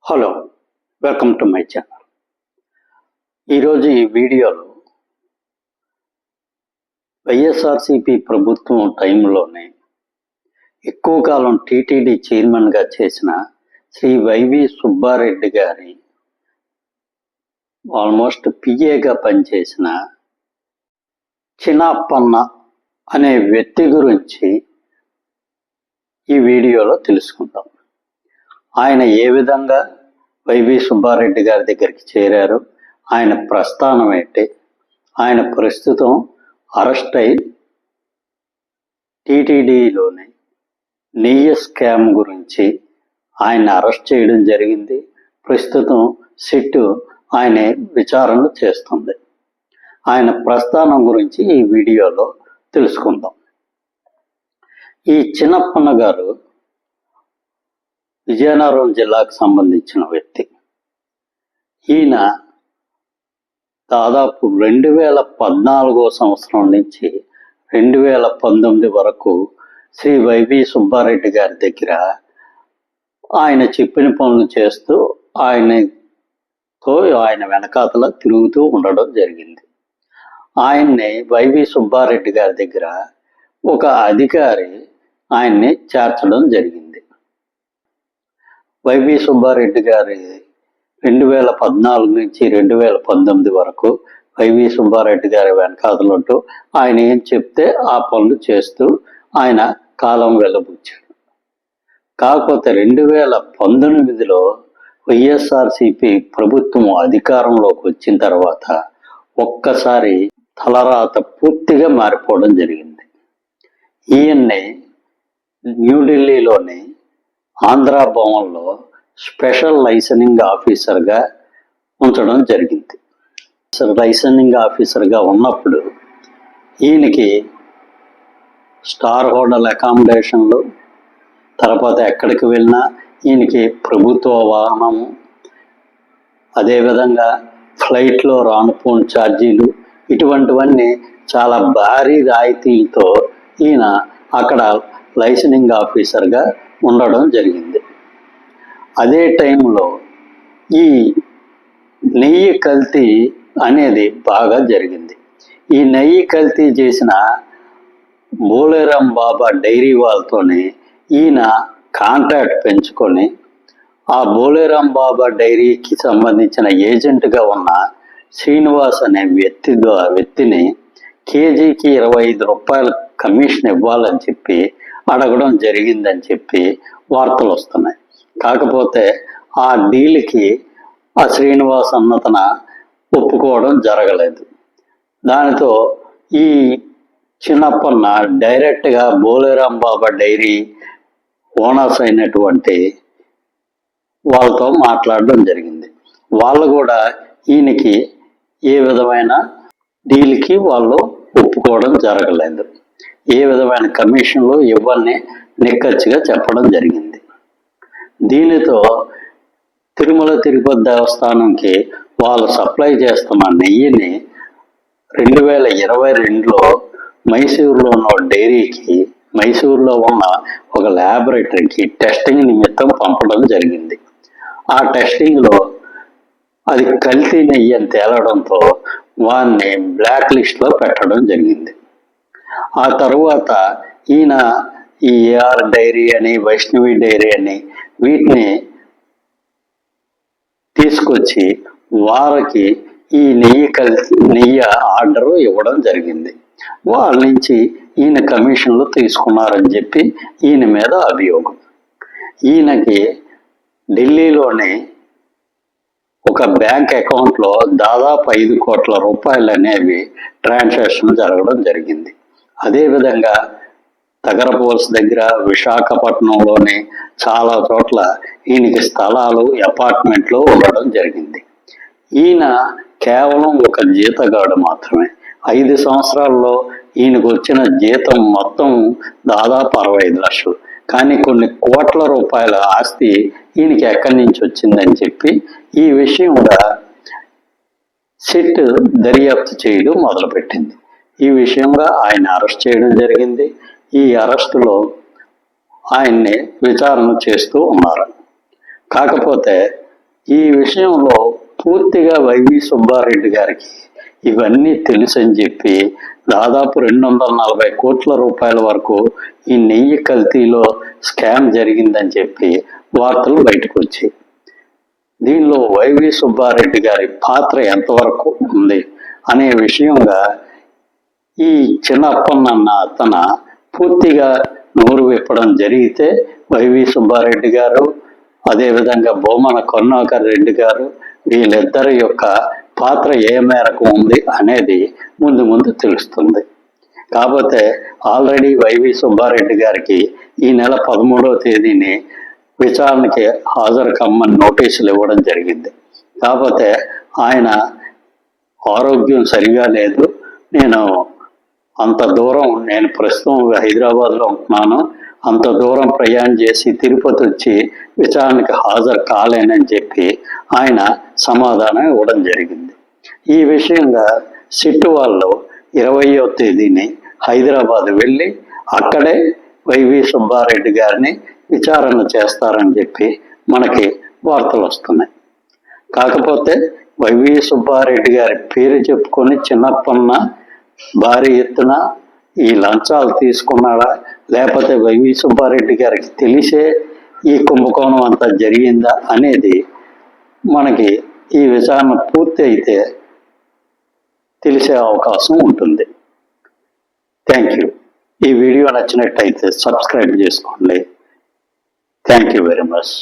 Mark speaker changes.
Speaker 1: Hello, welcome to my channel. ఈరోజు ఈ వీడియోలో వైఎస్ఆర్సిపి ప్రభుత్వం టైంలోనే ఎక్కువ కాలం టీటీడీ చైర్మన్గా చేసిన శ్రీ వైవి సుబ్బారెడ్డి గారి ఆల్మోస్ట్ పిఏగా పనిచేసిన చిన్నప్పన్న అనే వ్యక్తి గురించి ఈ వీడియోలో తెలుసుకుందాం. ఆయన ఏ విధంగా వైవి సుబ్బారెడ్డి గారి దగ్గరికి చేరారు, ఆయన ప్రస్థానం ఏంటి, ఆయన ప్రస్తుతం అరెస్ట్ అయి టీటీడీలోని నెయ్యి స్కామ్ గురించి ఆయన అరెస్ట్ చేయడం జరిగింది. ప్రస్తుతం సిట్ ఆయన విచారణ చేస్తుంది. ఆయన ప్రస్థానం గురించి ఈ వీడియోలో తెలుసుకుందాం. ఈ చిన్నప్పన్న గారు విజయనగరం జిల్లాకు సంబంధించిన వ్యక్తి. ఈయన దాదాపు 2014 సంవత్సరం నుంచి 2019 వరకు శ్రీ వైవి సుబ్బారెడ్డి గారి దగ్గర ఆయన చెప్పిన పనులు చేస్తూ ఆయన వెనకాతల తిరుగుతూ ఉండడం జరిగింది. ఆయన్ని వైవి సుబ్బారెడ్డి గారి దగ్గర ఒక అధికారి ఆయన్ని చేర్చడం జరిగింది. వైవి సుబ్బారెడ్డి గారి 2014 నుంచి 2019 వరకు వైవి సుబ్బారెడ్డి గారి వెనకాతలుంటూ ఆయన ఏం చెప్తే ఆ పనులు చేస్తూ ఆయన కాలం వెళ్ళబుచ్చాడు. కాకపోతే 2019లో వైఎస్ఆర్సిపి ప్రభుత్వం అధికారంలోకి వచ్చిన తర్వాత ఒక్కసారి తలరాత పూర్తిగా మారిపోవడం జరిగింది. ఈయన్ని న్యూఢిల్లీలోని ఆంధ్రా భవన్లో స్పెషల్ లైసెన్సింగ్ ఆఫీసర్గా ఉంచడం జరిగింది. లైసెన్సింగ్ ఆఫీసర్గా ఉన్నప్పుడు ఈయనకి స్టార్ హోటల్ అకామిడేషన్లు, తర్వాత ఎక్కడికి వెళ్ళినా ఈయనకి ప్రభుత్వ వాహనము, అదేవిధంగా ఫ్లైట్లో రానుపోని ఛార్జీలు, ఇటువంటివన్నీ చాలా భారీ రాయితీలతో ఈయన అక్కడ లైసెన్సింగ్ ఆఫీసర్గా ఉండడం జరిగింది. అదే టైంలో ఈ నెయ్యి కల్తీ అనేది బాగా జరిగింది. ఈ నెయ్యి కల్తీ చేసిన బోలేరాం బాబా డైరీ వాళ్ళతోనే ఈయన కాంట్రాక్ట్ పెంచుకొని ఆ బోలేరాం బాబా డైరీకి సంబంధించిన ఏజెంట్గా ఉన్న శ్రీనివాస్ అనే వ్యక్తిని కేజీకి 25 రూపాయల కమిషన్ ఇవ్వాలని చెప్పి అడగడం జరిగిందని చెప్పి వార్తలు వస్తున్నాయి. కాకపోతే ఆ డీల్కి ఆ శ్రీనివాస్ అన్నతన ఒప్పుకోవడం జరగలేదు. దానితో ఈ చిన్నప్పన్న డైరెక్ట్గా బోలేరాం బాబా డైరీ ఓనర్స్ అయినటువంటి వాళ్ళతో మాట్లాడడం జరిగింది. వాళ్ళు కూడా ఈయనకి ఏ విధమైన డీల్కి వాళ్ళు ఒప్పుకోవడం జరగలేదు. ఏ విధమైన కమిషన్లు ఇవ్వని నిక్కచ్చిగా చెప్పడం జరిగింది. దీనితో తిరుమల తిరుపతి దేవస్థానంకి వాళ్ళు సప్లై చేస్తున్న నెయ్యిని 2022లో మైసూరులో ఉన్న డైరీకి, మైసూరులో ఉన్న ఒక ల్యాబొరేటరీకి టెస్టింగ్ నిమిత్తం పంపడం జరిగింది. ఆ టెస్టింగ్లో అది కల్తీ నెయ్యి అని తేలడంతో వారిని బ్లాక్ లిస్ట్లో పెట్టడం జరిగింది. ఆ తరువాత ఈయన ఈ ఏఆర్ డైరీ అని, వైష్ణవి డైరీ అని వీటిని తీసుకొచ్చి వారికి ఈ నెయ్యి ఆర్డరు ఇవ్వడం జరిగింది. వాళ్ళ నుంచి ఈయన కమిషన్లు తీసుకున్నారని చెప్పి ఈయన మీద అభియోగం. ఈయనకి ఢిల్లీలోని ఒక బ్యాంక్ అకౌంట్లో దాదాపు 5 కోట్ల రూపాయలు అనేవి ట్రాన్సాక్షన్ జరగడం జరిగింది. అదేవిధంగా తగరపోల్స్ దగ్గర, విశాఖపట్నంలోని చాలా చోట్ల ఈయనకి స్థలాలు, అపార్ట్మెంట్లు ఉండడం జరిగింది. ఈయన కేవలం ఒక జీతగాడు మాత్రమే. 5 సంవత్సరాల్లో ఈయనకు వచ్చిన జీతం మొత్తం దాదాపు 65 లక్షలు. కానీ కొన్ని కోట్ల రూపాయల ఆస్తి ఈయనకి ఎక్కడి నుంచి వచ్చిందని చెప్పి ఈ విషయంగా సిట్ దర్యాప్తు చేయడం మొదలుపెట్టింది. ఈ విషయంగా ఆయన అరెస్ట్ చేయడం జరిగింది. ఈ అరెస్టులో ఆయన్ని విచారణ చేస్తూ ఉన్నారు. కాకపోతే ఈ విషయంలో పూర్తిగా వైవి సుబ్బారెడ్డి గారికి ఇవన్నీ తెలుసని చెప్పి దాదాపు 240 కోట్ల రూపాయల వరకు ఈ నెయ్యి కల్తీలో స్కామ్ జరిగిందని చెప్పి వార్తలు బయటకు వచ్చాయి. దీనిలో వైవి సుబ్బారెడ్డి గారి పాత్ర ఎంతవరకు ఉంది అనే విషయంగా ఈ చిన్నప్పన్న అతన పూర్తిగా నోరు విప్పడం జరిగితే వైవి సుబ్బారెడ్డి గారు, అదేవిధంగా బొమ్మన కరుణాకర్ రెడ్డి గారు వీళ్ళిద్దరి యొక్క పాత్ర ఏ మేరకు ఉంది అనేది ముందు ముందు తెలుస్తుంది. కాకపోతే ఆల్రెడీ వైవి సుబ్బారెడ్డి గారికి ఈ నెల 13వ తేదీని విచారణకి హాజరు కమ్మని నోటీసులు ఇవ్వడం జరిగింది. కాకపోతే ఆయన ఆరోగ్యం సరిగా లేదు, నేను ప్రస్తుతం హైదరాబాద్లో ఉంటున్నాను, అంత దూరం ప్రయాణం చేసి తిరుపతి వచ్చి విచారణకి హాజరు కాలేనని చెప్పి ఆయన సమాధానం ఇవ్వడం జరిగింది. ఈ విషయంగా సిట్ వాళ్ళు 20వ తేదీని హైదరాబాద్ వెళ్ళి అక్కడే వైవి సుబ్బారెడ్డి గారిని విచారణ చేస్తారని చెప్పి మనకి వార్తలు వస్తున్నాయి. కాకపోతే వైవి సుబ్బారెడ్డి గారి పేరు చెప్పుకొని చిన్నప్పన్న భారీ ఎత్తున ఈ లంచాలు తీసుకున్నాడా, లేకపోతే వైవి సుబ్బారెడ్డి గారికి తెలిసే ఈ కుంభకోణం అంతా జరిగిందా అనేది మనకి ఈ విచారణ పూర్తి అయితే తెలిసే అవకాశం ఉంటుంది. Thank you. ఈ వీడియో నచ్చినట్టయితే సబ్స్క్రైబ్ చేసుకోండి. Thank you very much.